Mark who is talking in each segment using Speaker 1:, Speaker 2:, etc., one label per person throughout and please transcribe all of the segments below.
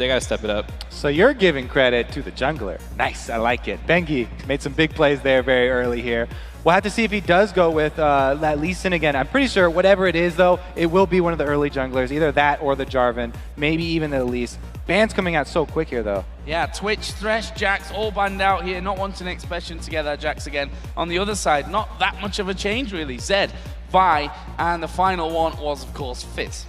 Speaker 1: gotta step it up.
Speaker 2: So you're giving credit to the jungler. Nice, I like it. Bengi made some big plays there very early here. We'll have to see if he does go with that Lee Sin again. I'm pretty sure whatever it is, though, it will be one of the early junglers, either that or the Jarvan, maybe even the Elise. Ban's coming out so quick here, though.
Speaker 3: Yeah, Twitch, Thresh, Jax all banned out here, not wanting expression together. Jax again on the other side, not that much of a change, really. Zed, Vi, and the final one was, of course, Fizz.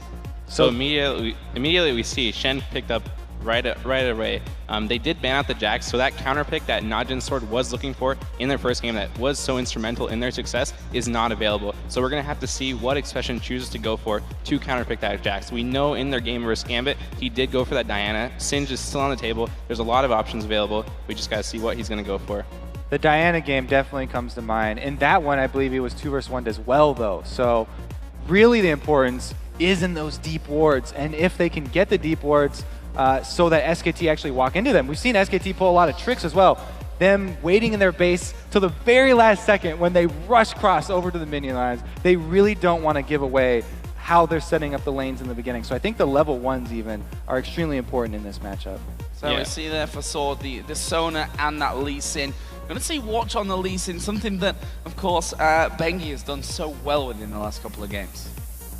Speaker 1: So immediately we see Shen picked up right away. They did ban out the Jax, so that counter pick that NaJin Sword was looking for in their first game that was so instrumental in their success is not available. So we're going to have to see what Expression chooses to go for to counter pick that Jax. We know in their game versus Gambit, he did go for that Diana. Singe is still on the table. There's a lot of options available. We just got to see what he's going to go for.
Speaker 2: The Diana game definitely comes to mind. In that one, I believe he was 2 versus 1 as well, though. So really the importance is in those deep wards. And if they can get the deep wards so that SKT actually walk into them. We've seen SKT pull a lot of tricks as well. Them waiting in their base till the very last second when they rush cross over to the minion lines. They really don't want to give away how they're setting up the lanes in the beginning. So I think the level 1s even are extremely important in this matchup.
Speaker 3: So we see there for Sword the Sona and that Lee Sin. I'm going to see Watch on the Lee Sin, something that, of course, Bengi has done so well with in the last couple of games.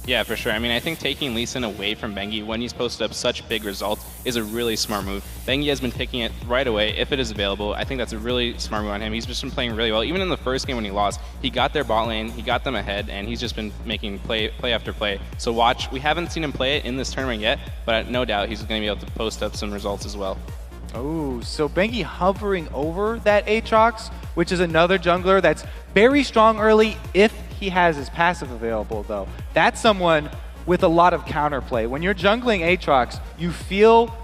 Speaker 1: Yeah, for sure. I mean, I think taking Lee Sin away from Bengi when he's posted up such big results is a really smart move. Bengi has been picking it right away if it is available. I think that's a really smart move on him. He's just been playing really well. Even in the first game when he lost, he got their bot lane, he got them ahead, and he's just been making play after play. So Watch, we haven't seen him play it in this tournament yet, but no doubt he's going to be able to post up some results as well.
Speaker 2: Oh, so Bengi hovering over that Aatrox, which is another jungler that's very strong early if he has his passive available, though. That's someone with a lot of counterplay. When you're jungling Aatrox, you feel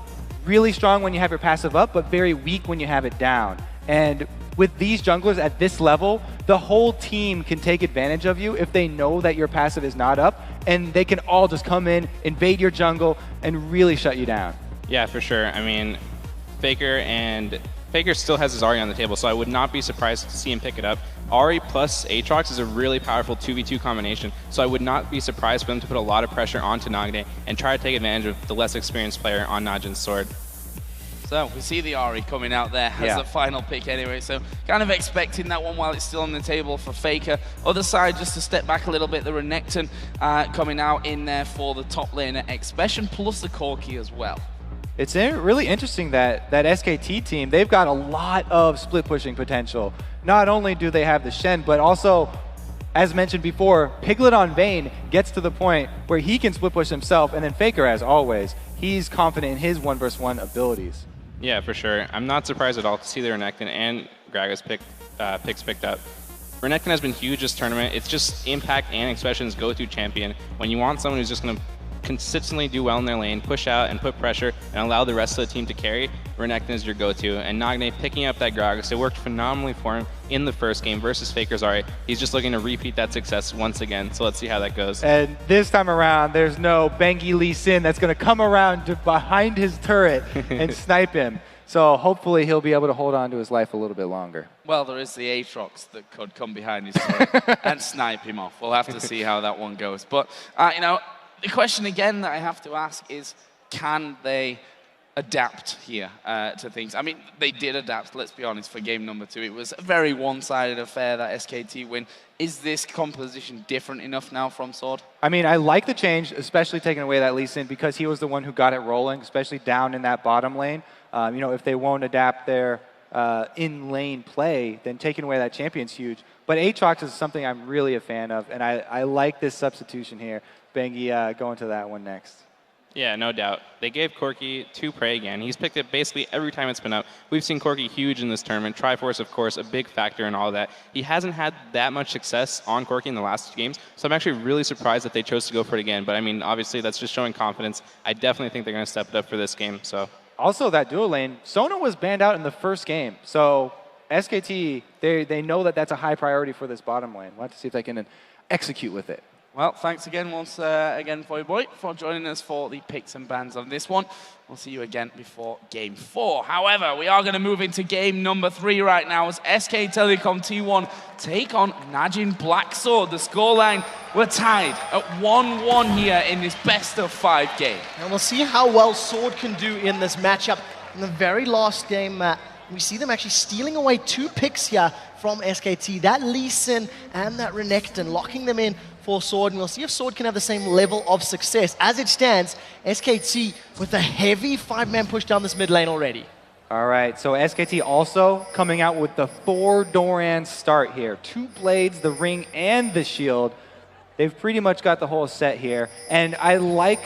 Speaker 2: really strong when you have your passive up, but very weak when you have it down. And with these junglers at this level, the whole team can take advantage of you if they know that your passive is not up, and they can all just come in, invade your jungle, and really shut you down.
Speaker 1: Yeah, for sure. I mean, Faker still has his Ahri on the table, so I would not be surprised to see him pick it up. Ahri plus Aatrox is a really powerful 2v2 combination, so I would not be surprised for them to put a lot of pressure onto Nagne and try to take advantage of the less experienced player on NaJin's Sword.
Speaker 3: So we see the Ahri coming out there as the final pick anyway, so kind of expecting that one while it's still on the table for Faker. Other side, just to step back a little bit, the Renekton coming out in there for the top laner Expression plus the Corki as well.
Speaker 2: It's really interesting that SKT team, they've got a lot of split pushing potential. Not only do they have the Shen, but also, as mentioned before, Piglet on Vayne gets to the point where he can split push himself, and then Faker, as always, he's confident in his 1 versus 1 abilities.
Speaker 1: Yeah, for sure. I'm not surprised at all to see the Renekton and Gragas picks picked up. Renekton has been huge this tournament. It's just Impact and Expression's go-to champion. When you want someone who's just going to consistently do well in their lane, push out and put pressure, and allow the rest of the team to carry, Renekton is your go-to. And Nagne picking up that Gragas, it worked phenomenally for him in the first game versus Faker's Ahri. He's just looking to repeat that success once again, so let's see how that goes.
Speaker 2: And this time around, there's no Bengi Lee Sin that's going to come around to behind his turret and snipe him. So hopefully he'll be able to hold on to his life a little bit longer.
Speaker 3: Well, there is the Aatrox that could come behind his turret and snipe him off. We'll have to see how that one goes. But, you know, the question again that I have to ask is, can they adapt here to things? I mean, they did adapt, let's be honest, for game number 2. It was a very one-sided affair, that SKT win. Is this composition different enough now from Sword? I
Speaker 2: mean, I like the change, especially taking away that Lee Sin, because he was the one who got it rolling, especially down in that bottom lane. You know, if they won't adapt their in-lane play, then taking away that champion's huge. But Aatrox is something I'm really a fan of, and I like this substitution here. Bengi going to that one next.
Speaker 1: Yeah, no doubt. They gave Corki to Prey again. He's picked it basically every time it's been up. We've seen Corki huge in this tournament. Triforce, of course, a big factor in all of that. He hasn't had that much success on Corki in the last games, so I'm actually really surprised that they chose to go for it again. But I mean, obviously, that's just showing confidence. I definitely think they're going to step it up for this game. So.
Speaker 2: Also, that duo lane, Sona was banned out in the first game. So SKT, they know that that's a high priority for this bottom lane. We'll have to see if they can execute with it.
Speaker 3: Well, thanks again once again, Boy, for joining us for the picks and bans on this one. We'll see you again before Game 4. However, we are going to move into Game number 3 right now as SK Telecom T1 take on NaJin Black Sword. The scoreline, we're tied at 1-1 here in this best-of-5 game.
Speaker 4: And we'll see how well Sword can do in this matchup. In the very last game, we see them actually stealing away 2 picks here from SKT. That Lee Sin and that Renekton, locking them in for Sword, and we'll see if Sword can have the same level of success. As it stands, SKT with a heavy 5-man push down this mid lane already.
Speaker 2: All right, so SKT also coming out with the 4 Doran start here. 2 blades, the ring, and the shield. They've pretty much got the whole set here. And I like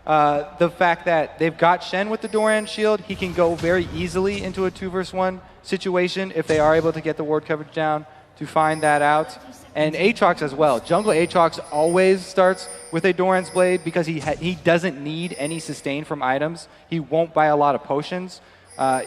Speaker 2: the fact that they've got Shen with the Doran shield. He can go very easily into a 2 versus 1 situation if they are able to get the ward coverage down to find that out. And Aatrox as well. Jungle Aatrox always starts with a Doran's Blade because he doesn't need any sustain from items. He won't buy a lot of potions.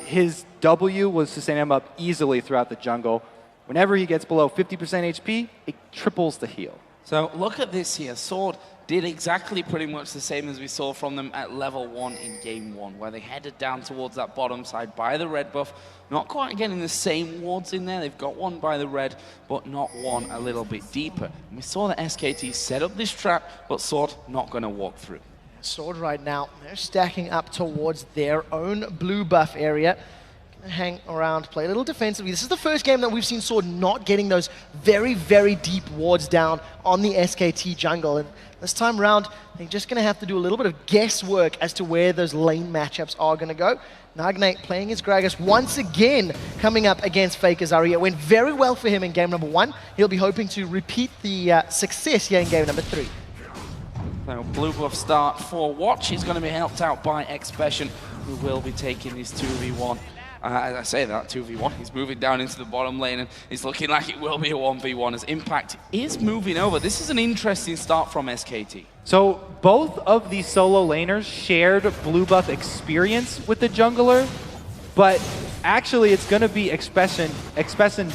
Speaker 2: His W will sustain him up easily throughout the jungle. Whenever he gets below 50% HP, it triples the heal.
Speaker 3: So look at this here. Sword did exactly pretty much the same as we saw from them at level 1 in Game 1, where they headed down towards that bottom side by the red buff. Not quite getting the same wards in there. They've got one by the red, but not one a little bit deeper. And we saw that SKT set up this trap, but Sword not going to walk through.
Speaker 4: Sword right now, they're stacking up towards their own blue buff area. Gonna hang around, play a little defensively. This is the first game that we've seen Sword not getting those very, very deep wards down on the SKT jungle. And this time around, they're just going to have to do a little bit of guesswork as to where those lane matchups are going to go. Nagnate playing his Gragas once again, coming up against Faker Zarya. It went very well for him in game number 1. He'll be hoping to repeat the success here in game number 3.
Speaker 3: So blue buff start for Watch. He's going to be helped out by Expression, who will be taking this 2v1. As I say that, 2v1, he's moving down into the bottom lane, and it's looking like it will be a 1v1 as Impact is moving over. This is an interesting start from SKT.
Speaker 2: So both of these solo laners shared blue buff experience with the jungler, but actually it's going to be Expression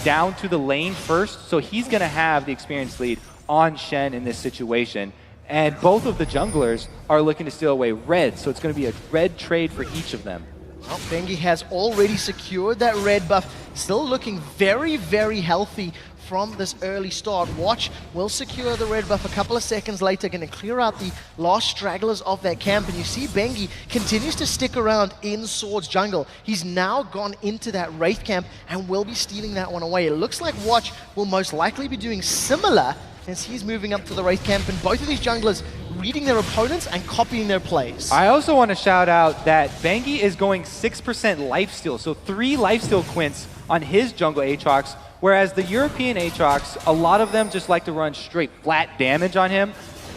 Speaker 2: down to the lane first, so he's going to have the experience lead on Shen in this situation. And both of the junglers are looking to steal away red, so it's going to be a red trade for each of them.
Speaker 4: Well, Bengi has already secured that red buff, still looking very, very healthy from this early start. Watch will secure the red buff a couple of seconds later, going to clear out the last stragglers of that camp, and you see Bengi continues to stick around in Sword's jungle. He's now gone into that Wraith camp and will be stealing that one away. It looks like Watch will most likely be doing similar as he's moving up to the Wraith camp, and both of these junglers reading their opponents and copying their plays.
Speaker 2: I also want to shout out that Bengi is going 6% lifesteal, so 3 lifesteal quints on his jungle Aatrox, whereas the European Aatrox, a lot of them just like to run straight flat damage on him,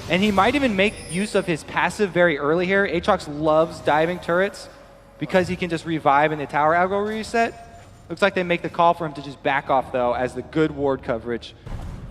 Speaker 2: and he might even make use of his passive very early here. Aatrox loves diving turrets because he can just revive in the tower aggro reset. Looks like they make the call for him to just back off, though, as the good ward coverage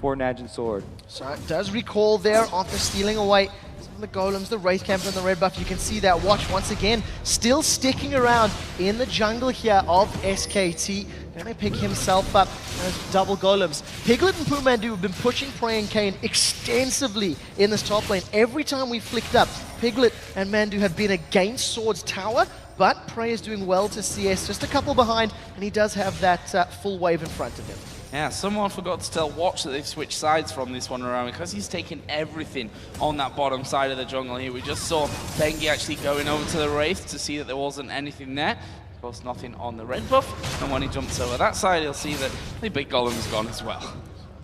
Speaker 2: for NaJin Sword.
Speaker 4: So it does recall there after stealing away some of the golems, the Wraith camp, and the red buff. You can see that Watch once again still sticking around in the jungle here of SKT. Gonna pick himself up as double golems. Piglet and Pumandu have been pushing Prey and Kayn extensively in this top lane. Every time we flicked up, Piglet and Mandu have been against Sword's tower, but Prey is doing well to CS, just a couple behind, and he does have that full wave in front of him.
Speaker 3: Yeah, someone forgot to tell Watch that they've switched sides from this one around because he's taking everything on that bottom side of the jungle here. We just saw Bengi actually going over to the Wraith to see that there wasn't anything there. Of course, nothing on the red buff. And when he jumps over that side, he'll see that the big golem's gone as well.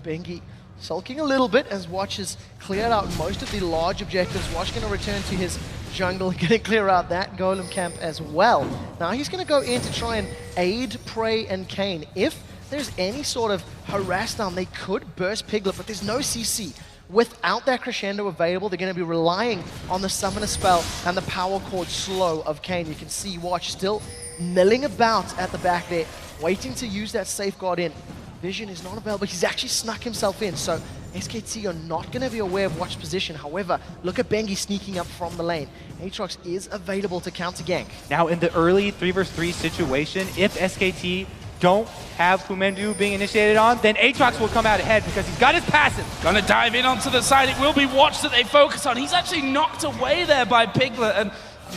Speaker 4: Bengi sulking a little bit as Watch has cleared out most of the large objectives. Watch going to return to his jungle, going to clear out that golem camp as well. Now he's going to go in to try and aid Prey and Kayn. If there's any sort of harass down, they could burst Piglet, but there's no CC. Without that crescendo available, they're going to be relying on the summoner spell and the power chord slow of Kayn. You can see Watch still milling about at the back there, waiting to use that safeguard in. Vision is not available, he's actually snuck himself in, so SKT are not going to be aware of Watch's position. However, look at Bengi sneaking up from the lane. Aatrox is available to counter gank.
Speaker 2: Now in the early 3 versus 3 situation, if SKT don't have Fumendu being initiated on, then Aatrox will come out ahead because he's got his passive.
Speaker 3: Gonna dive in onto the side. It will be Watch that they focus on. He's actually knocked away there by Piglet, and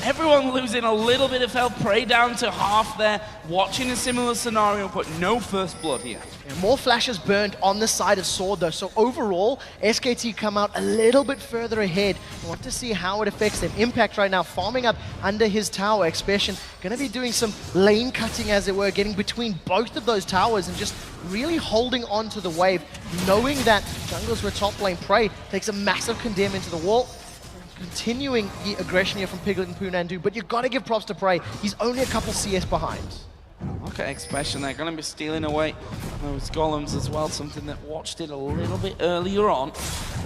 Speaker 3: everyone losing a little bit of health. Prey down to half there. Watching a similar scenario, but no first blood here.
Speaker 4: Yeah, more flashes burned on the side of Sword though, so overall, SKT come out a little bit further ahead. We'll have to see how it affects them. Impact right now, farming up under his tower. Expression gonna be doing some lane cutting, as it were, getting between both of those towers and just really holding on to the wave, knowing that junglers were top lane. Prey takes a massive condemn into the wall. Continuing the aggression here from Piglet and Punandu, but you've got to give props to Prey. He's only a couple CS behind.
Speaker 3: Look at Expression, they're going to be stealing away those golems as well, something that Watch did a little bit earlier on.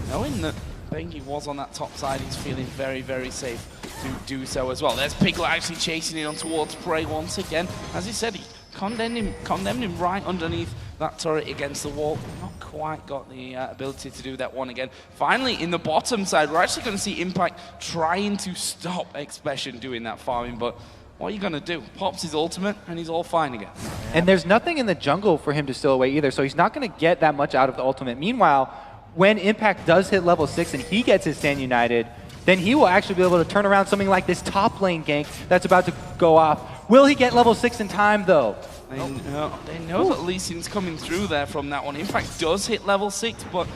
Speaker 3: Knowing that Bengi was on that top side, he's feeling very, very safe to do so as well. There's Piglet actually chasing it on towards Prey once again. As he said, he condemned him right underneath that turret against the wall. Not quite got the ability to do that one again. Finally, in the bottom side, we're actually going to see Impact trying to stop Expression doing that farming, but what are you going to do? Pops his ultimate, and he's all fine again.
Speaker 2: And there's nothing in the jungle for him to steal away either, so he's not going to get that much out of the ultimate. Meanwhile, when Impact does hit level 6 and he gets his Stand United, then he will actually be able to turn around something like this top lane gank that's about to go off. Will he get level 6 in time, though?
Speaker 3: They know that Lee Sin's coming through there from that one. Impact does hit level 6, but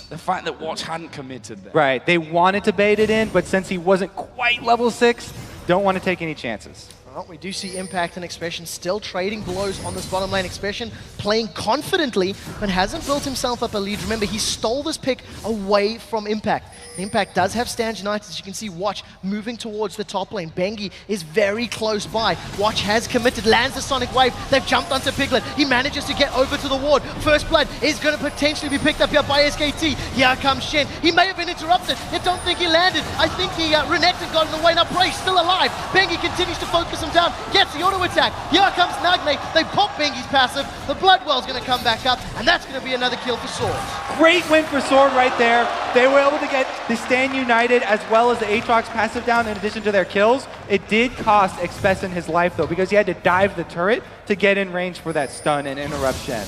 Speaker 3: the fact that Watch hadn't committed there.
Speaker 2: Right, they wanted to bait it in, but since he wasn't quite level 6, don't want to take any chances.
Speaker 4: Well, we do see Impact and Expression still trading blows on this bottom lane. Expression playing confidently, but hasn't built himself up a lead. Remember, he stole this pick away from Impact. Impact does have Stand United, as you can see. Watch moving towards the top lane. Bengi is very close by. Watch has committed, lands the Sonic Wave. They've jumped onto Piglet. He manages to get over to the ward. First blood is going to potentially be picked up here by SKT. Here comes Shen. He may have been interrupted. I don't think he landed. I think he Renekton got in the way. Now Prey still alive. Bengi continues to focus him down. Gets the auto attack. Here comes Nagne. They pop Bengi's passive. The Bloodwell's going to come back up, and that's going to be another kill for Sword.
Speaker 2: Great win for Sword right there. They were able to get the Stand United as well as the Aatrox passive down in addition to their kills. It did cost Expression his life though, because he had to dive the turret to get in range for that stun and interruption.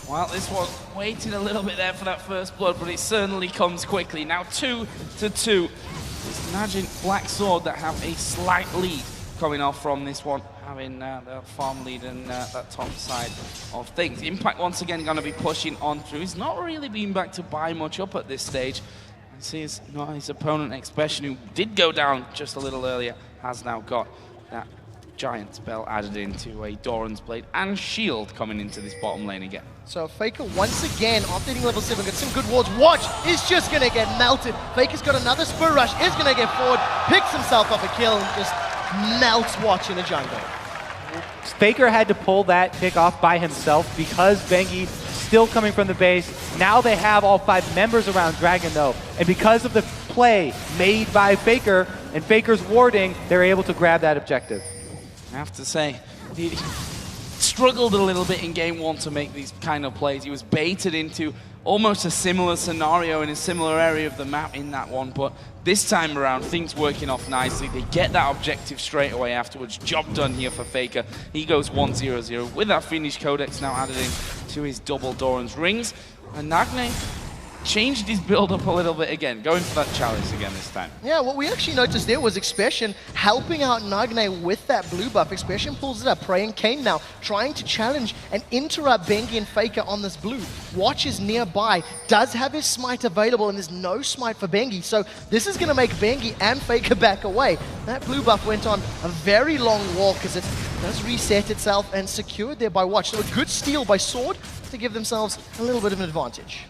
Speaker 3: Well, this was waiting a little bit there for that first blood, but it certainly comes quickly. Now 2-2. It's NaJin Black Sword that have a slight lead coming off from this one, having the farm lead and that top side of things. Impact once again going to be pushing on through. He's not really been back to buy much up at this stage. You see his opponent Expression, who did go down just a little earlier, has now got that giant spell added into a Doran's Blade and shield coming into this bottom lane again.
Speaker 4: So Faker once again, after hitting level 7, got some good wards. Watch is just going to get melted. Faker's got another Spur Rush, is going to get forward, picks himself up a kill, and just melts Watch in the jungle.
Speaker 2: Faker had to pull that pick off by himself because Bengi still coming from the base. Now they have all 5 members around Dragon though, and because of the play made by Faker and Faker's warding, they're able to grab that objective.
Speaker 3: I have to say, he struggled a little bit in game 1 to make these kind of plays. He was baited into almost a similar scenario in a similar area of the map in that one, but this time around, things working off nicely. They get that objective straight away afterwards. Job done here for Faker. He goes 1-0-0 with that Finnish Codex now added in to his double Doran's rings. And Nagne changed his build up a little bit again, going for that challenge again this time.
Speaker 4: Yeah, what we actually noticed there was Expression helping out Nagne with that blue buff. Expression pulls it up, Prey and Kane now trying to challenge and interrupt Bengi and Faker on this blue. Watch is nearby, does have his smite available, and there's no smite for Bengi, so this is going to make Bengi and Faker back away. That blue buff went on a very long walk as it does reset itself and secured there by Watch. So a good steal by Sword to give themselves a little bit of an advantage.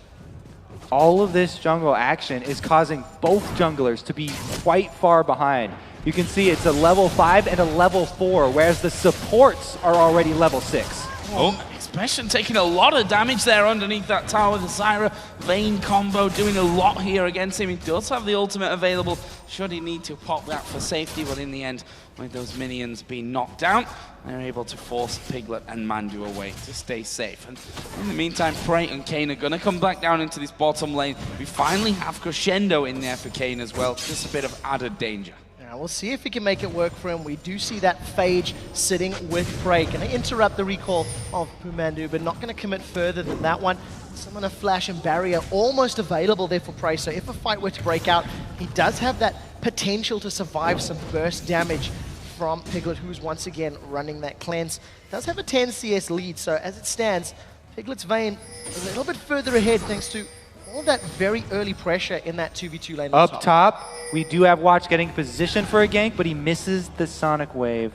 Speaker 2: All of this jungle action is causing both junglers to be quite far behind. You can see it's a level 5 and a level 4, whereas the supports are already level 6.
Speaker 3: Oh, Expression taking a lot of damage there underneath that tower. The Zyra Vayne combo doing a lot here against him. He does have the ultimate available should he need to pop that for safety, but in the end, with those minions being knocked down, they're able to force Piglet and Mandu away to stay safe. And in the meantime, Prey and Kane are going to come back down into this bottom lane. We finally have Crescendo in there for Kane as well. Just a bit of added danger.
Speaker 4: Now we'll see if he can make it work for him. We do see that Phage sitting with Prey. Going to interrupt the recall of Pumandu, but not going to commit further than that one. Summon a Flash and Barrier almost available there for Prey, so if a fight were to break out, he does have that potential to survive some burst damage from Piglet, who's once again running that cleanse. Does have a 10 CS lead, so as it stands, Piglet's Vayne a little bit further ahead thanks to all that very early pressure in that 2v2 lane.
Speaker 2: Up top, we do have Watch getting positioned for a gank, but he misses the Sonic Wave.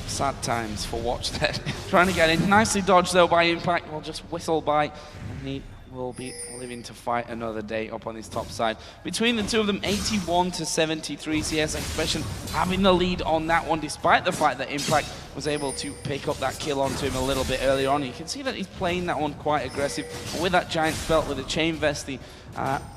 Speaker 3: Sad times for Watch there. Trying to get in. Nicely dodged though by Impact. Will just whistle by. And he will be living to fight another day up on his top side. Between the two of them, 81 to 73 CS. Expression having the lead on that one, despite the fact that Impact was able to pick up that kill onto him a little bit earlier on. You can see that he's playing that one quite aggressive. And with that giant belt, with the chain vest, the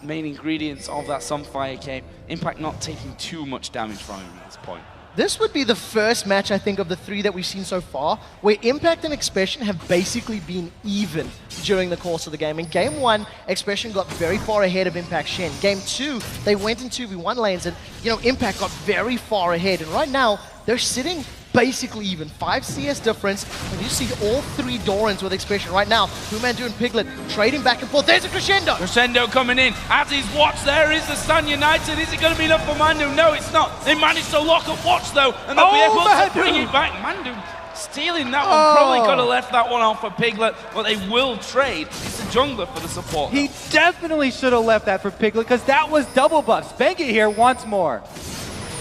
Speaker 3: main ingredients of that Sunfire cape, Impact not taking too much damage from him at this point.
Speaker 4: This would be the first match, I think, of the 3 that we've seen so far, where Impact and Expression have basically been even during the course of the game. In Game 1, Expression got very far ahead of Impact Shen. Game 2, they went in 2v1 lanes, and, Impact got very far ahead. And right now, they're sitting basically even. 5 CS difference, and you see all 3 Dorans with Expression right now. Pumandu and Piglet trading back and forth. There's a Crescendo!
Speaker 3: Crescendo coming in. As he's Watch, there is the stun united. Is it going to be enough for Mandu? No, it's not. They managed to lock up Watch though, and they'll be able to bring it back. Mandu stealing that one. Probably could have left that one off for Piglet, but they will trade. It's a jungler for the support.
Speaker 2: He definitely should have left that for Piglet, because that was double buffs. Bengi here once more.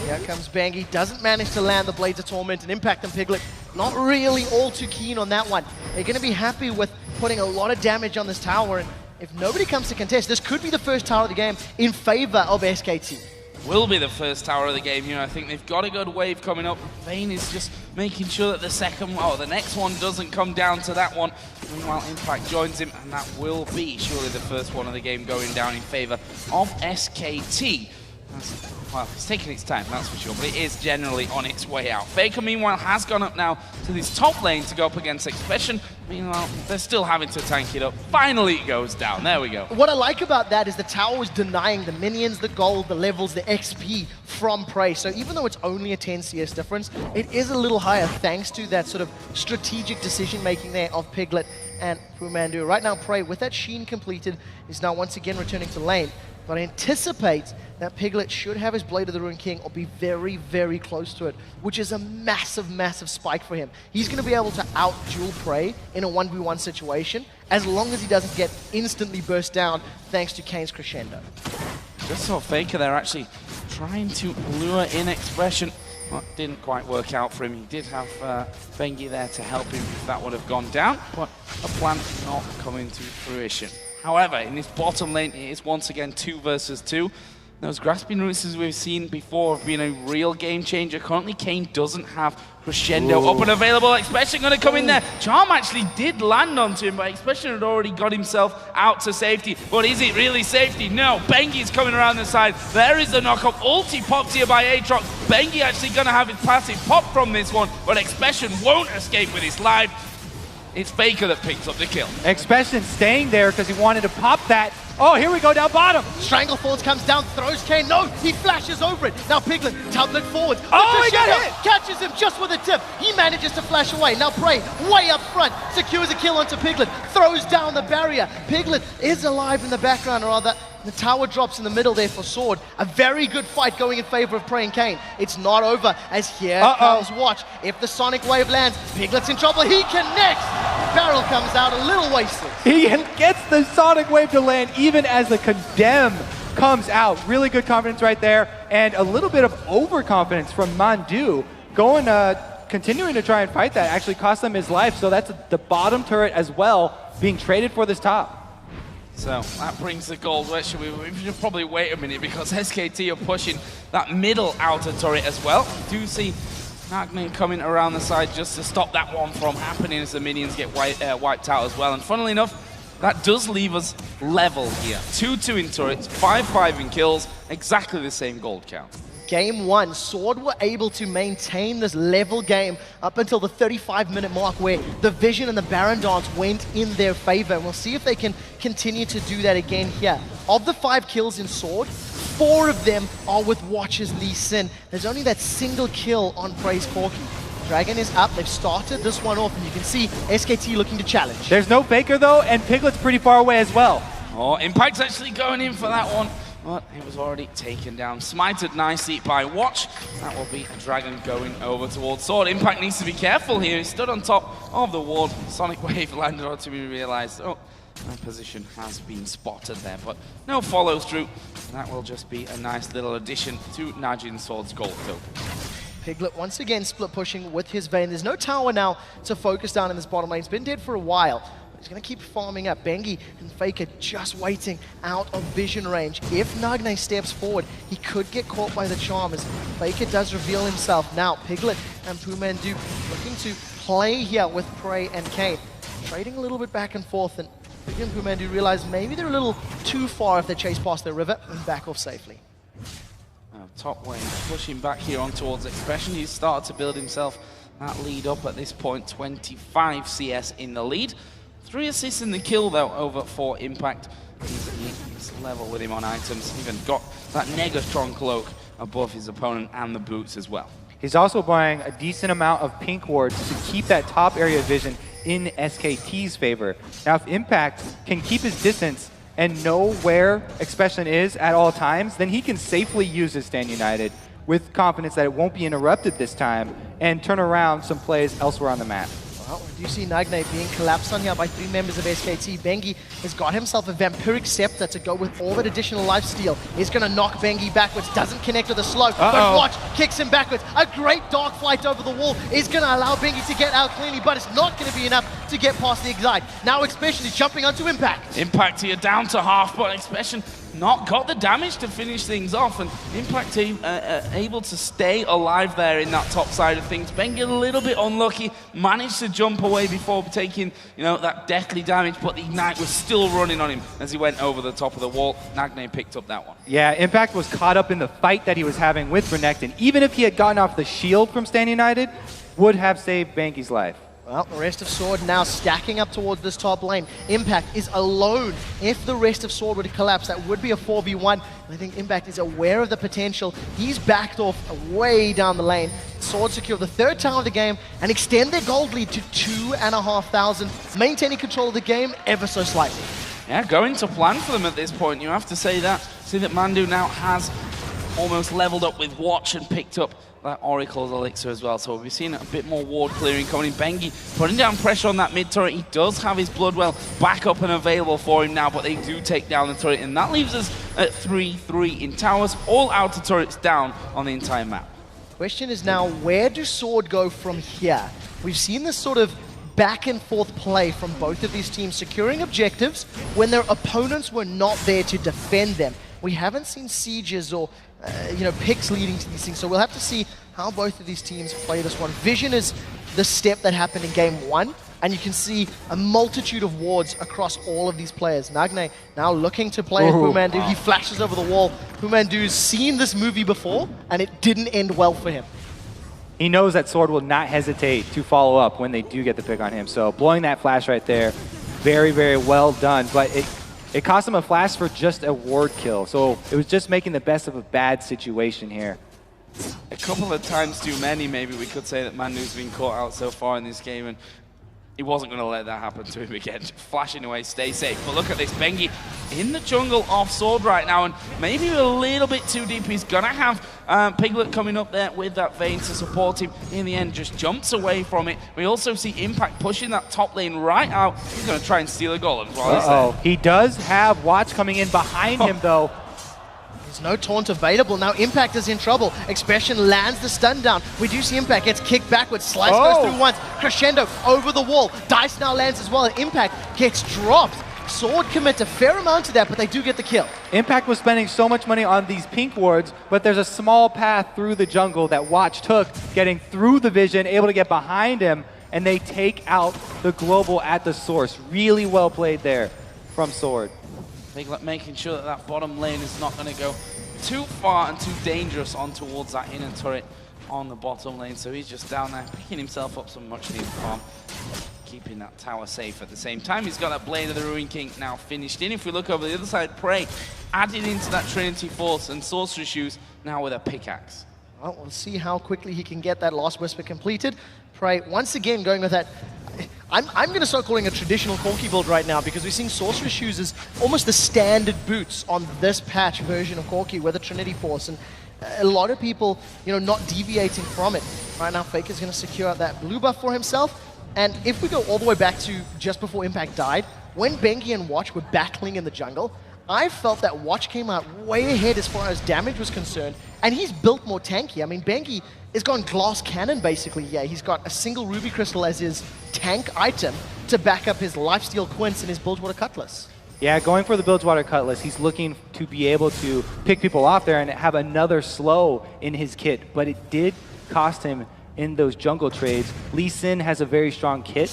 Speaker 4: Here comes Bangi, doesn't manage to land the Blades of Torment, and Impact and Piglet not really all too keen on that one. They're going to be happy with putting a lot of damage on this tower, and if nobody comes to contest, this could be the first tower of the game in favor of SKT.
Speaker 3: Will be the first tower of the game here. I think they've got a good wave coming up. Vayne is just making sure that the next one doesn't come down to that one. Meanwhile, Impact joins him, and that will be surely the first one of the game going down in favor of SKT. Well, it's taking its time, that's for sure, but it is generally on its way out. Faker, meanwhile, has gone up now to this top lane to go up against Expression. Meanwhile, they're still having to tank it up. Finally, it goes down. There we go.
Speaker 4: What I like about that is the tower is denying the minions, the gold, the levels, the XP from Prey. So even though it's only a 10 CS difference, it is a little higher thanks to that sort of strategic decision-making there of Piglet and Pumandu. Right now, Prey, with that Sheen completed, is now once again returning to lane. But I anticipate that Piglet should have his Blade of the Ruined King or be very, very close to it, which is a massive, massive spike for him. He's going to be able to out-duel Prey in a 1v1 situation as long as he doesn't get instantly burst down thanks to Kane's Crescendo.
Speaker 3: Just saw Faker there actually trying to lure in Expression. Well, didn't quite work out for him. He did have Bengi there to help him if that would have gone down, but a plan not coming to fruition. However, in this bottom lane, it is once again 2 versus 2. Those grasping roots, as we've seen before, have been a real game changer. Currently, Kane doesn't have Crescendo up and available. Expression going to come in there. Charm actually did land onto him, but Expression had already got himself out to safety. But is it really safety? No. Bengi's coming around the side. There is the knockup. Ulti popped here by Aatrox. Bengi actually going to have his passive pop from this one, but Expression won't escape with his life. It's Faker that picks up the kill.
Speaker 2: Expression staying there because he wanted to pop that. Oh, here we go down bottom.
Speaker 4: Strangleforce comes down, throws Kane. No, he flashes over it. Now Piglet, tablet forwards.
Speaker 2: Oh, he got hit.
Speaker 4: Catches him just with a tip. He manages to flash away. Now Prey, way up front, secures a kill onto Piglet. Throws down the barrier. Piglet is alive in the background, or rather, the tower drops in the middle there for Sword. A very good fight going in favor of Prey and Kane. It's not over, as here comes Watch. If the Sonic Wave lands, Piglet's in trouble. He connects. Barrel comes out a little wasted.
Speaker 2: He gets the Sonic Wave to land even as the Condemn comes out. Really good confidence right there, and a little bit of overconfidence from Mandu. Continuing to try and fight that actually cost them his life, so that's the bottom turret as well being traded for this top.
Speaker 3: So that brings the gold. We should probably wait a minute because SKT are pushing that middle outer turret as well. We do see NaJin coming around the side just to stop that one from happening as the minions get wiped out as well. And funnily enough, that does leave us level here. 2-2 in turrets, 5-5 in kills, exactly the same gold count.
Speaker 4: Game 1, Sword were able to maintain this level game up until the 35-minute mark where the Vision and the Baron Dance went in their favor. And we'll see if they can continue to do that again here. Of the 5 kills in Sword, 4 of them are with Watch's Lee Sin. There's only that single kill on Praise Corky. Dragon is up, they've started this one off, and you can see SKT looking to challenge.
Speaker 2: There's no Faker though, and Piglet's pretty far away as well.
Speaker 3: Oh, Impact's actually going in for that one, but it was already taken down. Smited nicely by Watch. That will be Dragon going over towards Sword. Impact needs to be careful here. He stood on top of the ward. Sonic Wave landed on to be realized. Oh, my position has been spotted there, but no follow through. That will just be a nice little addition to NaJin Sword's gold token.
Speaker 4: Piglet once again split pushing with his Vayne. There's no tower now to focus down in this bottom lane. He's been dead for a while. He's going to keep farming up. Bengi and Faker just waiting out of vision range. If NaJin steps forward, he could get caught by the charm as Faker does reveal himself. Now, Piglet and Pumandu looking to play here with Prey and Kane. Trading a little bit back and forth, and Piglet and Pumandu realize maybe they're a little too far if they chase past the river and back off safely.
Speaker 3: Top lane pushing back here on towards Expression. He's started to build himself that lead up at this point. 25 CS in the lead. 3 assists in the kill though over for Impact. He's level with him on items. Even got that Negatron cloak above his opponent and the boots as well.
Speaker 2: He's also buying a decent amount of pink wards to keep that top area vision in SKT's favor. Now if Impact can keep his distance and know where Expression is at all times, then he can safely use his Stand United with confidence that it won't be interrupted this time and turn around some plays elsewhere on the map.
Speaker 4: Well, we do see NaJin being collapsed on here by 3 members of SKT. Bengi has got himself a Vampiric Scepter to go with all that additional lifesteal. He's going to knock Bengi backwards, doesn't connect with the slow, but Watch kicks him backwards. A great dark flight over the wall is going to allow Bengi to get out cleanly, but it's not going to be enough to get past the Ignite. Now Expression is jumping onto Impact.
Speaker 3: Impact here down to half, but Expression not got the damage to finish things off, and Impact able to stay alive there in that top side of things. Bengi a little bit unlucky, managed to jump away before taking, that deathly damage, but the Ignite was still running on him as he went over the top of the wall. NaJin picked up that one.
Speaker 2: Yeah, Impact was caught up in the fight that he was having with Renekton. Even if he had gotten off the shield from Stand United, would have saved Bengi's life.
Speaker 4: Well, the rest of Sword now stacking up towards this top lane. Impact is alone. If the rest of Sword were to collapse, that would be a 4v1. I think Impact is aware of the potential. He's backed off way down the lane. Sword secure the 3rd tower of the game and extend their gold lead to 2,500, maintaining control of the game ever so slightly.
Speaker 3: Yeah, going to plan for them at this point. You have to say that. See that Mandu now has almost leveled up with Watch and picked up that Oracle's Elixir as well. So we'll be seeing a bit more ward clearing coming in. Bengi putting down pressure on that mid turret. He does have his Bloodwell back up and available for him now, but they do take down the turret, and that leaves us at 3-3 in towers. All outer turrets down on the entire map.
Speaker 4: Question is now, where do Sword go from here? We've seen this sort of back and forth play from both of these teams, securing objectives when their opponents were not there to defend them. We haven't seen sieges or picks leading to these things, so we'll have to see how both of these teams play this one. Vision is the step that happened in game 1, and you can see a multitude of wards across all of these players. NaJin now looking to play with Pumandu. He flashes over the wall. Pumandu's seen this movie before, and it didn't end well for him.
Speaker 2: He knows that Sword will not hesitate to follow up when they do get the pick on him, so blowing that flash right there, very, very well done, but it cost him a flash for just a ward kill, so it was just making the best of a bad situation here.
Speaker 3: A couple of times too many, maybe we could say that Mandu's been caught out so far in this game, and he wasn't going to let that happen to him again. Flashing away, stay safe. But look at this, Bengi in the jungle off Sword right now, and maybe a little bit too deep. He's going to have Piglet coming up there with that Vayne to support him. In the end, just jumps away from it. We also see Impact pushing that top lane right out. He's going to try and steal a golem as well.
Speaker 2: He does have Watch coming in behind him, though.
Speaker 4: There's no taunt available. Now Impact is in trouble. Expression lands the stun down. We do see Impact gets kicked backwards. Slice goes through once. Crescendo over the wall. Dice now lands as well. Impact gets dropped. Sword commits a fair amount to that, but they do get the kill.
Speaker 2: Impact was spending so much money on these pink wards, but there's a small path through the jungle that Watch took, getting through the vision, able to get behind him, and they take out the global at the source. Really well played there from Sword.
Speaker 3: Piglet making sure that that bottom lane is not going to go too far and too dangerous on towards that inner turret on the bottom lane. So he's just down there picking himself up some much needed farm. keeping that tower safe at the same time. He's got that Blade of the Ruin King now finished in. If we look over the other side, Prey added into that Trinity Force and Sorcerer Shoes now with a pickaxe.
Speaker 4: Well, we'll see how quickly he can get that Last Whisper completed. Prey, once again, going with that. I'm going to start calling a traditional Corki build right now because we're seeing Sorcerer Shoes as almost the standard boots on this patch version of Corki with a Trinity Force. And a lot of people, not deviating from it. Right now, Faker's going to secure out that blue buff for himself. And if we go all the way back to just before Impact died, when Bengi and Watch were battling in the jungle, I felt that Watch came out way ahead as far as damage was concerned, and he's built more tanky. I mean, Bengi is gone glass cannon, basically. Yeah, he's got a single Ruby Crystal as his tank item to back up his Lifesteal Quince and his Bilgewater Cutlass.
Speaker 2: Yeah, going for the Bilgewater Cutlass, he's looking to be able to pick people off there and have another slow in his kit, but it did cost him in those jungle trades. Lee Sin has a very strong kit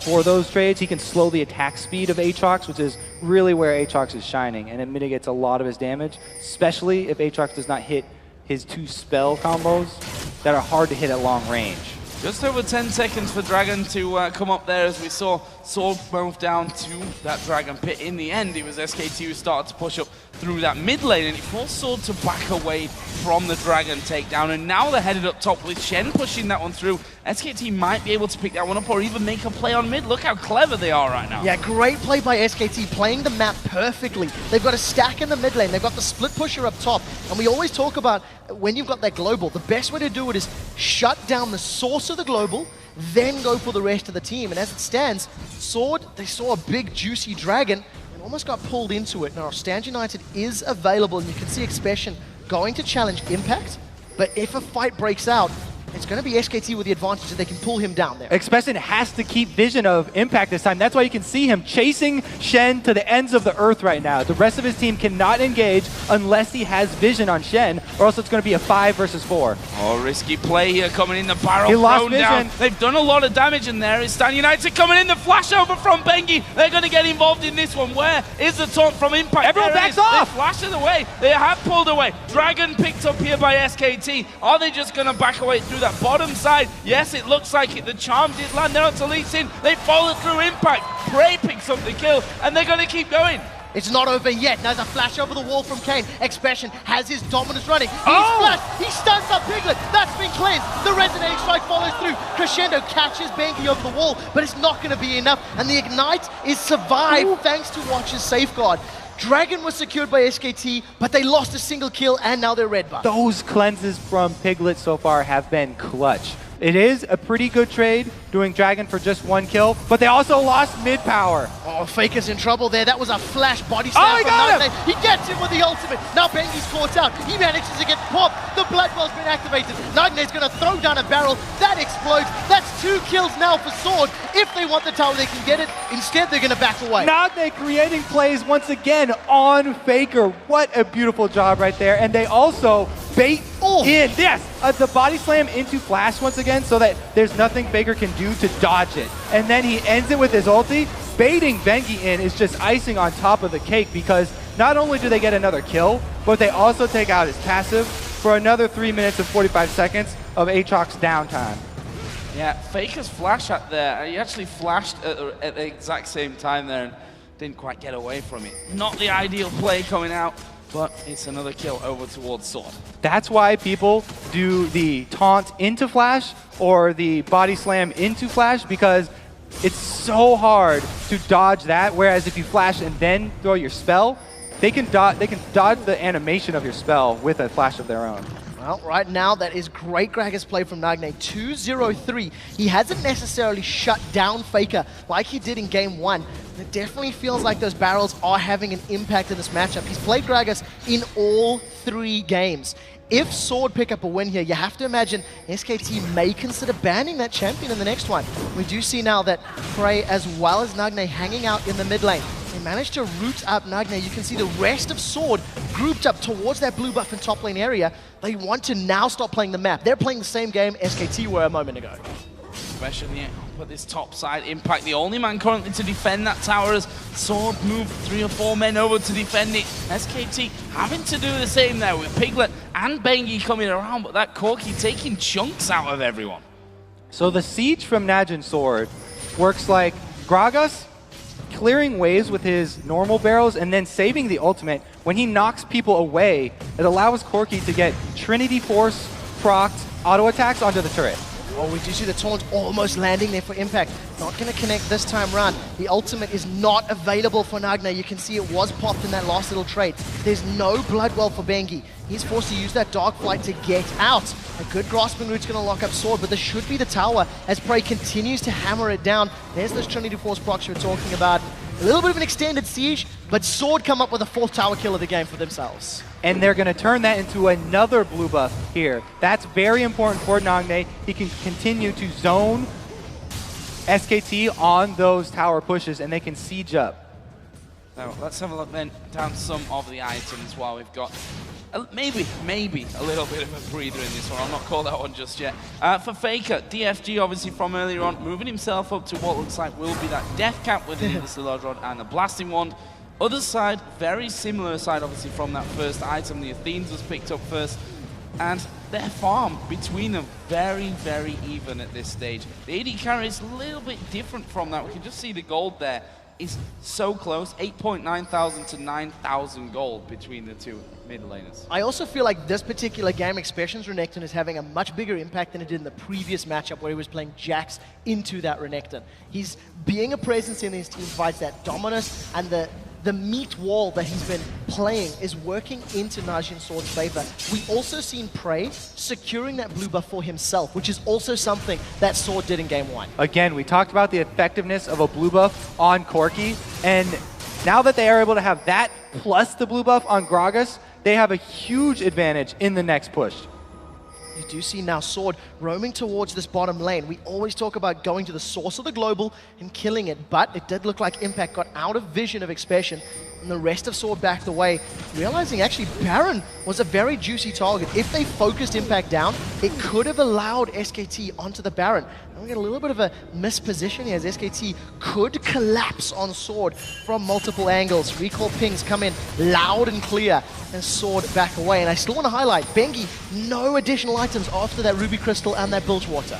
Speaker 2: for those trades. He can slow the attack speed of Aatrox, which is really where Aatrox is shining, and it mitigates a lot of his damage, especially if Aatrox does not hit his 2 spell combos that are hard to hit at long range.
Speaker 3: Just over 10 seconds for Dragon to come up there as we saw Sword move down to that Dragon Pit. In the end, it was SKT who started to push up through that mid lane, and it forced Sword to back away from the Dragon takedown. And now they're headed up top with Shen pushing that one through. SKT might be able to pick that one up or even make a play on mid. Look how clever they are right now.
Speaker 4: Yeah, great play by SKT, playing the map perfectly. They've got a stack in the mid lane. They've got the split pusher up top. And we always talk about when you've got that global, the best way to do it is shut down the source of the global, then go for the rest of the team. And as it stands, Sword, they saw a big juicy Dragon and almost got pulled into it. Now, Stand United is available, and you can see Expression going to challenge Impact. But if a fight breaks out, it's going to be SKT with the advantage that they can pull him down there.
Speaker 2: Expression has to keep vision of Impact this time. That's why you can see him chasing Shen to the ends of the earth right now. The rest of his team cannot engage unless he has vision on Shen, or else it's going to be a 5 versus 4.
Speaker 3: Oh, risky play here coming in, the barrel
Speaker 2: He lost
Speaker 3: thrown down.
Speaker 2: vision.
Speaker 3: They've done a lot of damage in there. It's Stand United coming in, the flash over from Bengi. They're going to get involved in this one. Where is the taunt from Impact?
Speaker 2: Everyone
Speaker 3: There it
Speaker 2: backs
Speaker 3: is.
Speaker 2: off.
Speaker 3: They flashed it away. They have pulled away. Dragon picked up here by SKT. Are they just going to back away through that bottom side? Yes, it looks like it. The charm did land there onto Lee Sin. They followed through Impact. Prey picks up the kill, and they're going to keep going.
Speaker 4: It's not over yet. There's a flash over the wall from Kane. Expression has his dominance running. He's
Speaker 3: Oh!
Speaker 4: flashed. He stuns up Piglet. That's been cleansed. The resonating strike follows through. Crescendo catches Bengi over the wall, but it's not going to be enough. And the Ignite is survived thanks to Watch's safeguard. Dragon was secured by SKT, but they lost a single kill, and now they're red buff.
Speaker 2: Those cleanses from Piglet so far have been clutch. It is a pretty good trade, doing Dragon for just 1 kill, but they also lost mid power.
Speaker 4: Oh, Faker's in trouble there. That was a flash body
Speaker 2: Oh,
Speaker 4: slam
Speaker 2: he
Speaker 4: from
Speaker 2: got
Speaker 4: NaJin. He gets him with the ultimate. Now Bengi's caught out. He manages to get popped. The Bloodwell's been activated. NaJin's going to throw down a barrel. That explodes. That's 2 kills now for Sword. If they want the tower, they can get it. Instead, they're going to back away.
Speaker 2: NaJin creating plays once again on Faker. What a beautiful job right there. And they also bait in. Yes, the body slam into flash once again so that there's nothing Faker can do to dodge it. And then he ends it with his ulti. Baiting Bengi in is just icing on top of the cake because not only do they get another kill, but they also take out his passive for another 3 minutes and 45 seconds of Aatrox downtime.
Speaker 3: Yeah, Faker's flash out there. He actually flashed at the exact same time there and didn't quite get away from it. Not the ideal play coming out, but it's another kill over towards Sword.
Speaker 2: That's why people do the taunt into flash or the body slam into flash, because it's so hard to dodge that, whereas if you flash and then throw your spell, they can dodge the animation of your spell with a flash of their own.
Speaker 4: Well, right now, that is great Gragas play from NaJin. 2-0-3. He hasn't necessarily shut down Faker like he did in Game 1. It definitely feels like those barrels are having an impact in this matchup. He's played Gragas in all 3 games. If Sword pick up a win here, you have to imagine SKT may consider banning that champion in the next one. We do see now that Prey as well as NaJin hanging out in the mid lane. They managed to root up NaJin. You can see the rest of Sword grouped up towards that blue buff and top lane area. They want to now stop playing the map. They're playing the same game SKT were a moment ago.
Speaker 3: Especially with this top side Impact, the only man currently to defend that tower as Sword moved 3 or 4 men over to defend it. SKT having to do the same there with Piglet and Bengi coming around, but that Corki taking chunks out of everyone.
Speaker 2: So the siege from NaJin Sword works like Gragas clearing waves with his normal barrels and then saving the ultimate. When he knocks people away, it allows Corki to get Trinity Force procced auto attacks onto the turret.
Speaker 4: Oh, we do see the taunt almost landing there for Impact. Not going to connect this time round. The ultimate is not available for Nagne. You can see it was popped in that last little trade. There's no blood well for Bengi. He's forced to use that Dark Flight to get out. A good grasping route's going to lock up Sword, but this should be the tower as Prey continues to hammer it down. There's those Trinity Force procs you were talking about. A little bit of an extended siege, but Sword come up with a 4th tower kill of the game for themselves.
Speaker 2: And they're going to turn that into another blue buff here. That's very important for Nagne. He can continue to zone SKT on those tower pushes, and they can siege up.
Speaker 3: So let's have a look then down some of the items while we've got maybe a little bit of a breather in this one. I'll not call that one just yet. For Faker, DFG obviously from earlier on, moving himself up to what looks like will be that death cap within the Silage Rod and the Blasting Wand. Other side, very similar side obviously from that first item. The Athenes was picked up first, and their farm between them very, very even at this stage. The AD carry is a little bit different from that. We can just see the gold there is so close, 8,900 to 9,000 gold between the two mid laners.
Speaker 4: I also feel like this particular game, Expressions Renekton is having a much bigger impact than it did in the previous matchup where he was playing Jax into that Renekton. He's being a presence in these teams, provides that dominance, and the meat wall that he's been playing is working into NaJin Sword's favor. We also seen Prey securing that blue buff for himself, which is also something that Sword did in game 1.
Speaker 2: Again, we talked about the effectiveness of a blue buff on Corki, and now that they are able to have that plus the blue buff on Gragas, they have a huge advantage in the next push.
Speaker 4: You do see now Sword roaming towards this bottom lane. We always talk about going to the source of the global and killing it, but it did look like Impact got out of vision of Expression, and the rest of Sword backed away, realizing actually Baron was a very juicy target. If they focused Impact down, it could have allowed SKT onto the Baron. And we get a little bit of a misposition here as SKT could collapse on Sword from multiple angles. Recall pings come in loud and clear, and Sword back away. And I still want to highlight, Bengi, no additional items after that Ruby Crystal and that Bilgewater.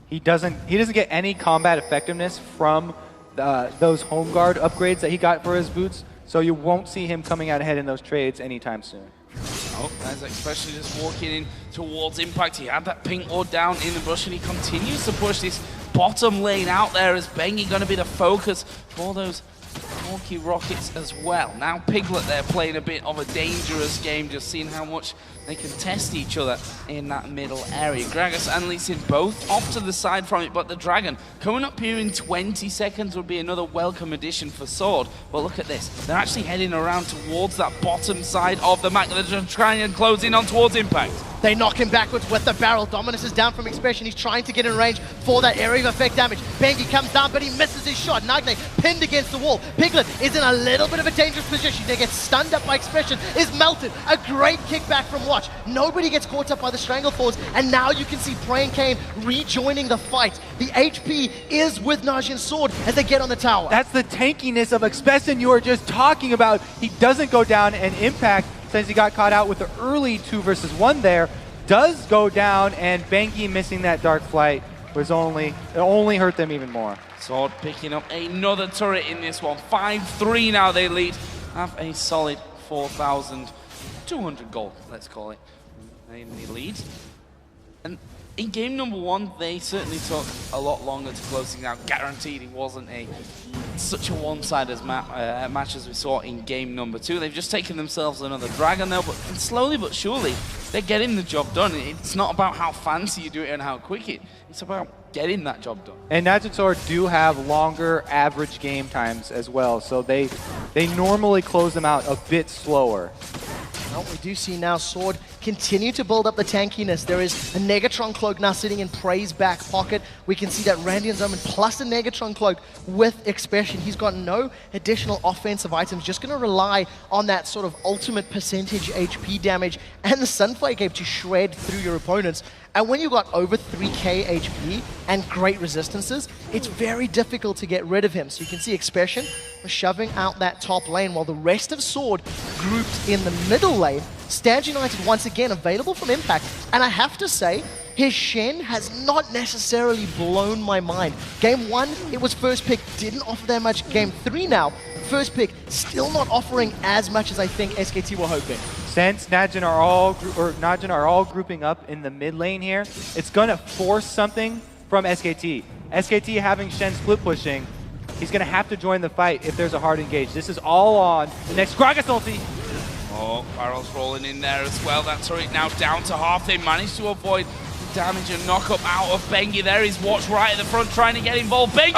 Speaker 2: He doesn't get any combat effectiveness from those home guard upgrades that he got for his boots, so you won't see him coming out ahead in those trades anytime soon.
Speaker 3: Oh, there's Expression just walking in towards Impact. He had that pink ward down in the brush, and he continues to push this bottom lane out there as Bengi going to be the focus for those Corki Rockets as well. Now Piglet there playing a bit of a dangerous game, just seeing how much they can test each other in that middle area. Gragas and Lee Sin both off to the side from it, but the Dragon coming up here in 20 seconds would be another welcome addition for Sword. But look at this, they're actually heading around towards that bottom side of the map. They're just trying and close in on towards Impact.
Speaker 4: They knock him backwards with the barrel. Dominus is down from Expression. He's trying to get in range for that area of effect damage. Bengi comes down, but he misses his shot. Nagne pinned against the wall. Piglet is in a little bit of a dangerous position. They get stunned up by Expression, is melted. A great kickback from Watch. Nobody gets caught up by the Strangleforce, and now you can see Prey and Kane rejoining the fight. The HP is with NaJin Sword as they get on the tower.
Speaker 2: That's the tankiness of Expression you were just talking about. He doesn't go down, and Impact, since he got caught out with the early 2 versus 1 there, does go down, and Bengi missing that Dark Flight was only hurt them even more.
Speaker 3: Sword picking up another turret in this one. 5-3 now they lead. Have a solid 4,200 gold, let's call it. They lead. And in game number 1, they certainly took a lot longer to close things out. Guaranteed it wasn't such a one-sided match as we saw in game number 2. They've just taken themselves another Dragon though, but slowly but surely, they're getting the job done. It's not about how fancy you do it and how quick it's about getting that job done.
Speaker 2: And NaJin Sword do have longer average game times as well, so they normally close them out a bit slower.
Speaker 4: Well, we do see now Sword continue to build up the tankiness. There is a Negatron Cloak now sitting in Prey's back pocket. We can see that Randian's Omen plus a Negatron Cloak with Expression. He's got no additional offensive items, just going to rely on that sort of ultimate percentage HP damage and the Sunflare Cape to shred through your opponents. And when you've got over 3k HP and great resistances, it's very difficult to get rid of him. So you can see Expression shoving out that top lane while the rest of Sword grouped in the middle lane. Stand United once again available from Impact. And I have to say, His Shen has not necessarily blown my mind. Game 1, it was first pick, didn't offer that much. Game 3 now, first pick, still not offering as much as I think SKT were hoping.
Speaker 2: Since NaJin are all grouping up in the mid lane here, it's gonna force something from SKT. SKT having Shen split pushing, he's gonna have to join the fight if there's a hard engage. This is all on the next Gragas ulti.
Speaker 3: Oh, Barrel's rolling in there as well. That turret now down to half. They managed to avoid the damage and knock up out of Bengi. There he's watched right at the front trying to get involved. Bengi,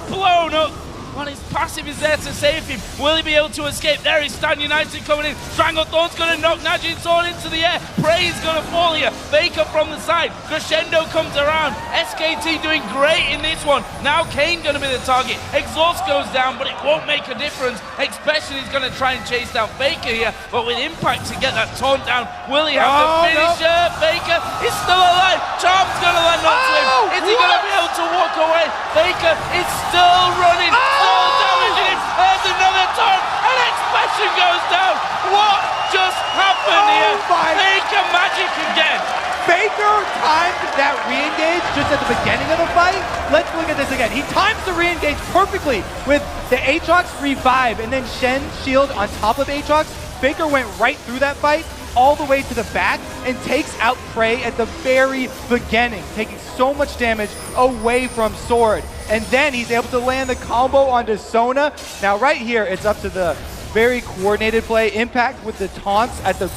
Speaker 3: blown up. Well, his passive is there to save him. Will he be able to escape? There is Stan United coming in. Stranglethorn's going to knock NaJin's sword into the air. Prey is going to fall here. Faker from the side. Crescendo comes around. SKT doing great in this one. Now Kane going to be the target. Exhaust goes down, but it won't make a difference. Especially he's going to try and chase down Faker here. But with Impact to get that taunt down, will he have the finisher? No. Faker is still alive. Charm's going to land onto him. Is he going to be able to walk away? Faker is still running. Damaging him. There's another turn, and Expression goes down. What just happened here? Faker magic again.
Speaker 2: Faker timed that re-engage just at the beginning of the fight. Let's look at this again. He times the re-engage perfectly with the Aatrox revive and then Shen shield on top of Aatrox. Faker went right through that fight all the way to the back and takes out Prey at the very beginning, taking so much damage away from Sword. And then he's able to land the combo onto Sona. Now right here, it's up to the very coordinated play. Impact with the taunts at the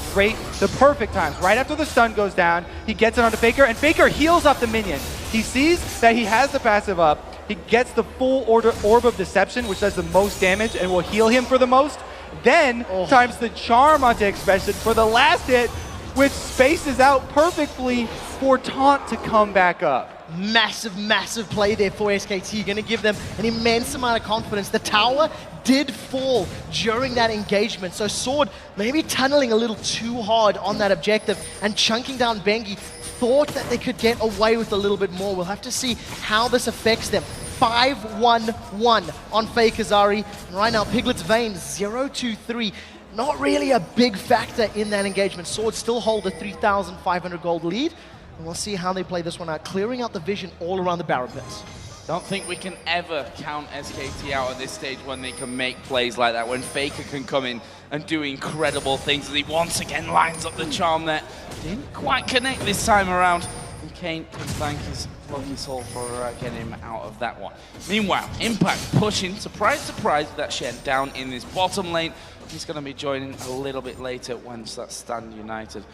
Speaker 2: perfect times. Right after the stun goes down, he gets it onto Faker, and Faker heals up the minion. He sees that he has the passive up. He gets the full Orb of Deception, which does the most damage and will heal him for the most. Then times the charm onto Expression for the last hit, which spaces out perfectly for Taunt to come back up.
Speaker 4: Massive, massive play there for SKT. Going to give them an immense amount of confidence. The tower did fall during that engagement, so Sword maybe tunneling a little too hard on that objective and chunking down Bengi. Thought that they could get away with a little bit more. We'll have to see how this affects them. 5-1-1 on Fakezari. And right now, Piglet's Vein 0-2-3. Not really a big factor in that engagement. Sword still hold a 3,500 gold lead. And we'll see how they play this one out, clearing out the vision all around the Baron pits.
Speaker 3: Don't think we can ever count SKT out at this stage when they can make plays like that, when Faker can come in and do incredible things as he once again lines up the charm there. Didn't quite connect this time around. And Kane can thank his lucky soul for getting him out of that one. Meanwhile, Impact pushing, surprise, surprise, with that Shen down in this bottom lane. He's going to be joining a little bit later once that Stand United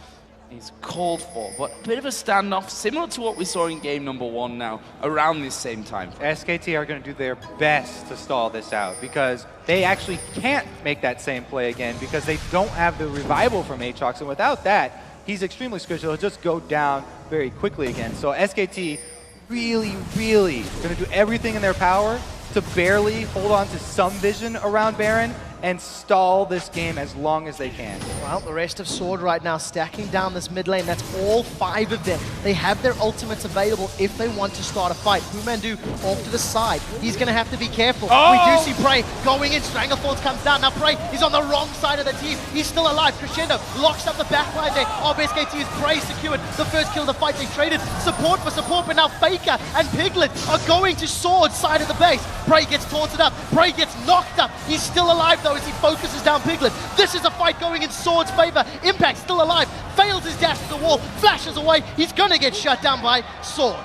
Speaker 3: is called for, but a bit of a standoff, similar to what we saw in game number 1 now, around this same time frame.
Speaker 2: SKT are going to do their best to stall this out because they actually can't make that same play again because they don't have the revival from Aatrox, and without that, he's extremely squishy. He'll just go down very quickly again. So SKT really, really going to do everything in their power to barely hold on to some vision around Baron and stall this game as long as they can.
Speaker 4: Well, the rest of Sword right now stacking down this mid lane. That's all 5 of them. They have their ultimates available if they want to start a fight. Humandu off to the side. He's going to have to be careful. We do see Prey going in. Stranglethorns comes down. Now Prey is on the wrong side of the team. He's still alive. Crescendo locks up the backline there. SKT is Prey secured. The first kill of the fight. They traded support for support, but now Faker and Piglet are going to Sword's side of the base. Prey gets taunted up. Prey gets knocked up. He's still alive though as he focuses down Piglet. This is a fight going in Sword's favor. Impact still alive. Fails his dash to the wall. Flashes away. He's going to get shut down by Sword.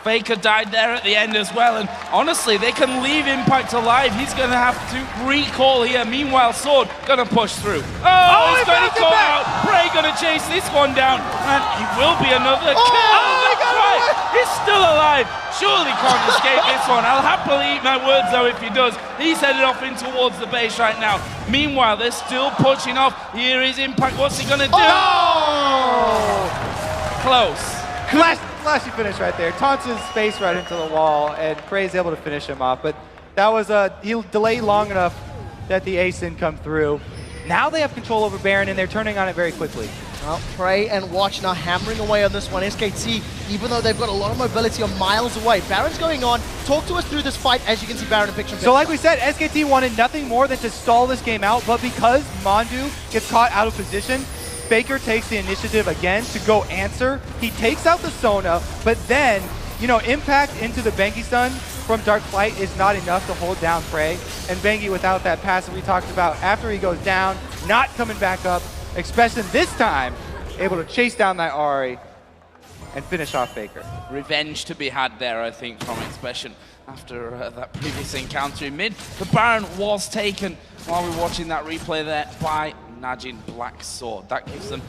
Speaker 3: Faker died there at the end as well, and honestly, they can leave Impact alive. He's going to have to recall here. Meanwhile, Sword going to push through. He's going to call out. Prey going to chase this one down, and it will be another kill. He's still alive. Surely can't escape this one. I'll happily eat my words though if he does. He's headed off in towards the base right now. Meanwhile, they're still pushing off. Here is Impact. What's he going to do? Close.
Speaker 2: Flashy finish right there. Taunts his face right into the wall, and Prey's able to finish him off. But that was he'll delay long enough that the ace didn't come through. Now they have control over Baron, and they're turning on it very quickly.
Speaker 4: Well, Prey and Watch now hammering away on this one. SKT, even though they've got a lot of mobility, are miles away. Baron's going on. Talk to us through this fight. As you can see, Baron in picture.
Speaker 2: So like we said, SKT wanted nothing more than to stall this game out, but because Mondu gets caught out of position, Faker takes the initiative again to go answer. He takes out the Sona, but then, you know, impact into the Bengi stun from Dark Flight is not enough to hold down Prey. And Bengi, without that passive we talked about, after he goes down, not coming back up, Expression this time able to chase down that Ahri and finish off Faker.
Speaker 3: Revenge to be had there, I think, from Expression after that previous encounter in mid. The Baron was taken while we were watching that replay there by NaJin Black Sword. That gives them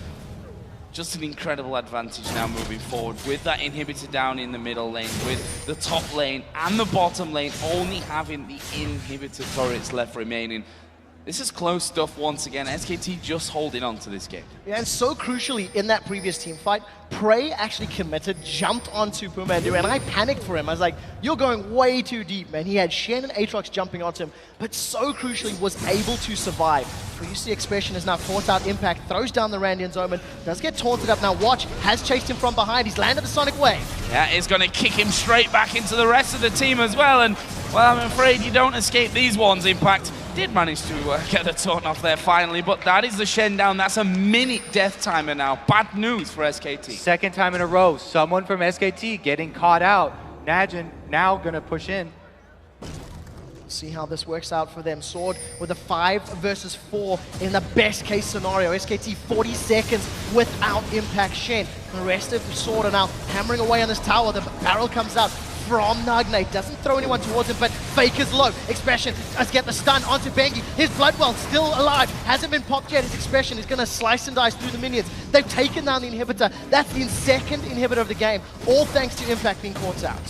Speaker 3: just an incredible advantage now moving forward with that inhibitor down in the middle lane, with the top lane and the bottom lane only having the inhibitor turrets left remaining. This is close stuff once again. SKT just holding on to this game.
Speaker 4: Yeah, and so crucially in that previous team fight, Prey actually committed, jumped onto Pumandu, and I panicked for him. I was like, you're going way too deep, man. He had Shen and Aatrox jumping onto him, but so crucially was able to survive. You see Expression is now caught out Impact, throws down the Randian's Omen, does get taunted up. Now Watch has chased him from behind. He's landed the Sonic Wave.
Speaker 3: Yeah, it's going to kick him straight back into the rest of the team as well. And, well, I'm afraid you don't escape these ones. Impact did manage to get the taunt off there finally, but that is the Shen down. That's a minute death timer now. Bad news for SKT.
Speaker 2: Second time in a row, someone from SKT getting caught out. NaJin now going to push in.
Speaker 4: See how this works out for them. Sword with a 5 versus 4 in the best case scenario. SKT 40 seconds without Impact Shen. The rest of the Sword are now hammering away on this tower. The barrel comes out from Nagne. Doesn't throw anyone towards him, but Faker's low. Expression does get the stun onto Bengi. His Bloodwell still alive. Hasn't been popped yet. His Expression is going to slice and dice through the minions. They've taken down the inhibitor. That's the second inhibitor of the game. All thanks to Impact being caught out.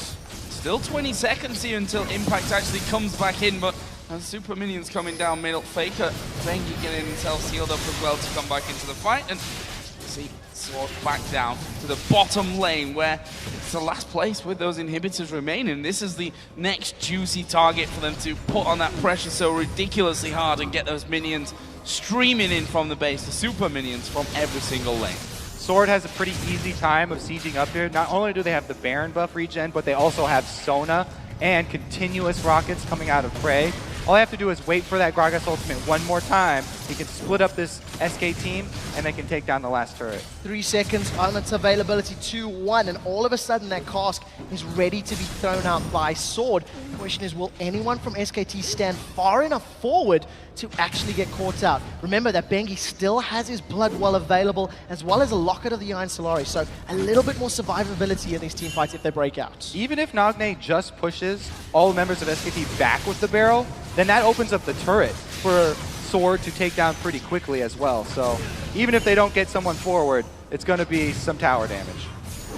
Speaker 3: Still 20 seconds here until Impact actually comes back in, but Super Minions coming down middle. Faker, Bengi getting himself sealed up as well to come back into the fight, and see Sword back down to the bottom lane where it's the last place with those inhibitors remaining. This is the next juicy target for them to put on that pressure so ridiculously hard and get those minions streaming in from the base, the Super Minions from every single lane.
Speaker 2: Sword has a pretty easy time of sieging up here. Not only do they have the Baron buff regen, but they also have Sona and continuous rockets coming out of Prey. All I have to do is wait for that Gragas ultimate one more time. He can split up this SK team, and they can take down the last turret.
Speaker 4: 3 seconds on its availability, 2-1, and all of a sudden that cask is ready to be thrown out by Sword. The question is, will anyone from SKT stand far enough forward to actually get caught out? Remember that Bengi still has his Bloodwell available, as well as a Locket of the Iron Solari, so a little bit more survivability in these team fights if they break out.
Speaker 2: Even if Nagne just pushes all the members of SKT back with the barrel, then that opens up the turret for Sword to take down pretty quickly as well. So even if they don't get someone forward, it's going to be some tower damage.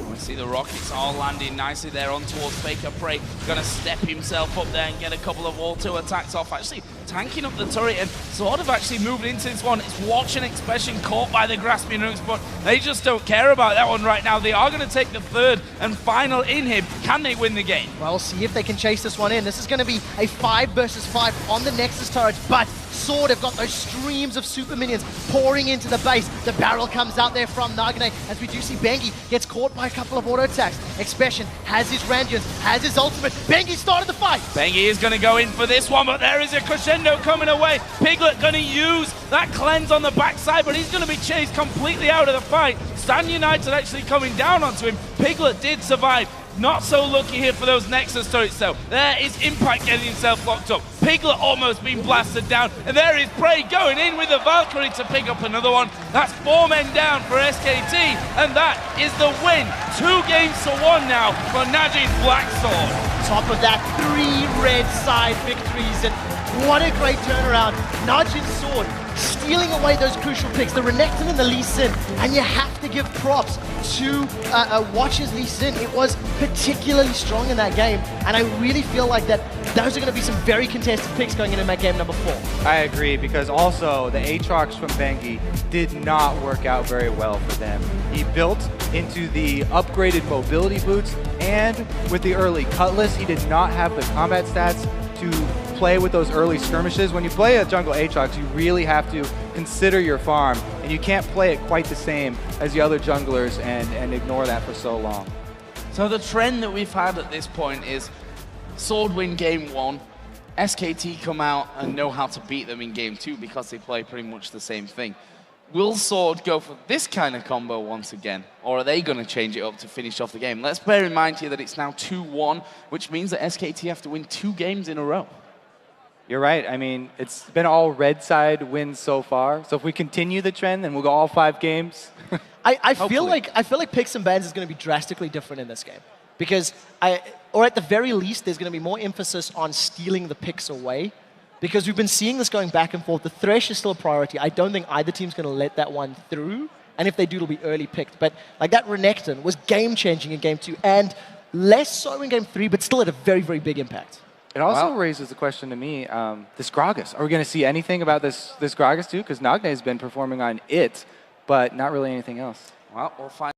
Speaker 3: We see the rockets all landing nicely there on towards Faker. Prey going to step himself up there and get a couple of auto attacks off, actually tanking up the turret and sort of actually moving into this one. It's watching Expression caught by the grasping hooks, but they just don't care about that one right now. They are going to take the third and final inhib. Can they win the game?
Speaker 4: Well, we'll see if they can chase this one in. This is going to be a 5 versus 5 on the Nexus turret, but Sword have got those streams of super minions pouring into the base. The barrel comes out there from Nagne, as we do see Bengi gets caught by a couple of auto attacks. Expression has his Randians, has his ultimate. Bengi started the fight.
Speaker 3: Bengi is going to go in for this one, but there is a crescendo coming away. Piglet going to use that cleanse on the backside, but he's going to be chased completely out of the fight. Stan United actually coming down onto him. Piglet did survive. Not so lucky here for those Nexus turrets though. There is Impact getting himself locked up. Piglet almost being blasted down. And there is Prey going in with the Valkyrie to pick up another one. That's 4 men down for SKT. And that is the win. 2 games to 1 now for NaJin Black Sword.
Speaker 4: Top of that, 3 red side victories. And what a great turnaround. NaJin Sword stealing away those crucial picks, the Renekton and the Lee Sin, and you have to give props to Watch's Lee Sin. It was particularly strong in that game, and I really feel like that those are going to be some very contested picks going into that game number 4.
Speaker 2: I agree, because also the Aatrox from Bengi did not work out very well for them. He built into the upgraded mobility boots, and with the early Cutlass, he did not have the combat stats to play with those early skirmishes. When you play a jungle Aatrox, you really have to consider your farm, and you can't play it quite the same as the other junglers and ignore that for so long.
Speaker 3: So the trend that we've had at this point is Sword win game 1, SKT come out and know how to beat them in game 2 because they play pretty much the same thing. will Sword go for this kind of combo once again? Or are they going to change it up to finish off the game? Let's bear in mind here that it's now 2-1, which means that SKT have to win 2 games in a row.
Speaker 2: You're right. I mean, it's been all red side wins so far. So if we continue the trend, then we'll go all 5 games.
Speaker 4: I feel like picks and bans is going to be drastically different in this game. Because or at the very least, there's going to be more emphasis on stealing the picks away. Because we've been seeing this going back and forth. The Thresh is still a priority. I don't think either team's going to let that one through. And if they do, it'll be early picked. But like that Renekton was game-changing in Game 2. And less so in Game 3, but still had a very, very big impact.
Speaker 2: It also raises the question to me, this Gragas. Are we going to see anything about this Gragas too? Because Nagne has been performing on it, but not really anything else.
Speaker 3: Well, we'll find